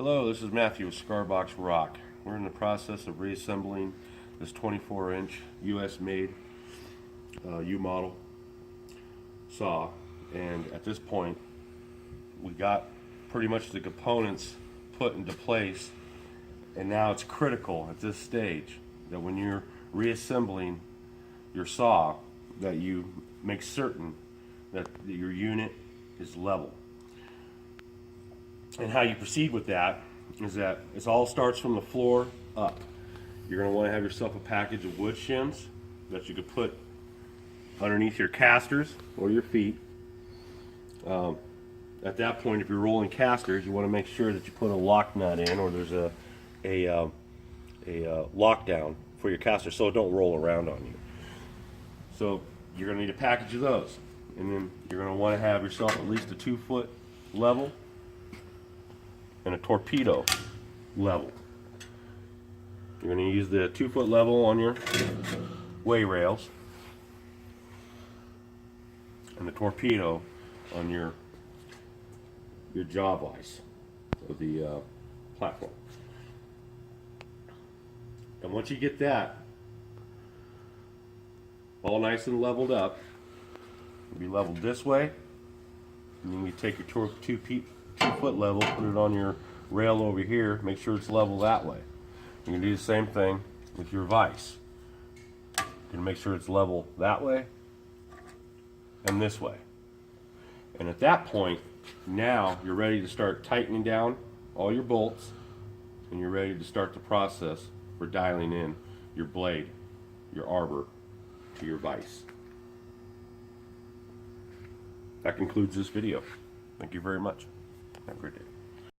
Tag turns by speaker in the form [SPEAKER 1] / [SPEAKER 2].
[SPEAKER 1] Hello, this is Matthew with Scarbox Rock. We're in the process of reassembling this 24-inch US made U-model saw, and at this point we got pretty much the components put into place, and now it's critical at this stage that when you're reassembling your saw that you make certain that your unit is level. And how you proceed with that is that it all starts from the floor up. You're going to want to have yourself a package of wood shims that you could put underneath your casters or your feet. At that point, if you're rolling casters, you want to make sure that you put a lock nut in, or there's a lockdown for your casters so it don't roll around on you. So you're going to need a package of those, and then you're going to want to have yourself at least a 2-foot level and a torpedo level. You're going to use the 2-foot level on your way rails and the torpedo on your jaw vise of the platform. And once you get that all nice and leveled up, it'll be leveled this way, and then you take your 2-foot level, put it on your rail over here, make sure it's level that way. You can do the same thing with your vise. You can make sure it's level that way and this way. And at that point, now you're ready to start tightening down all your bolts, and you're ready to start the process for dialing in your blade, your arbor, to your vise. That concludes this video. Thank you very much. Have a great day.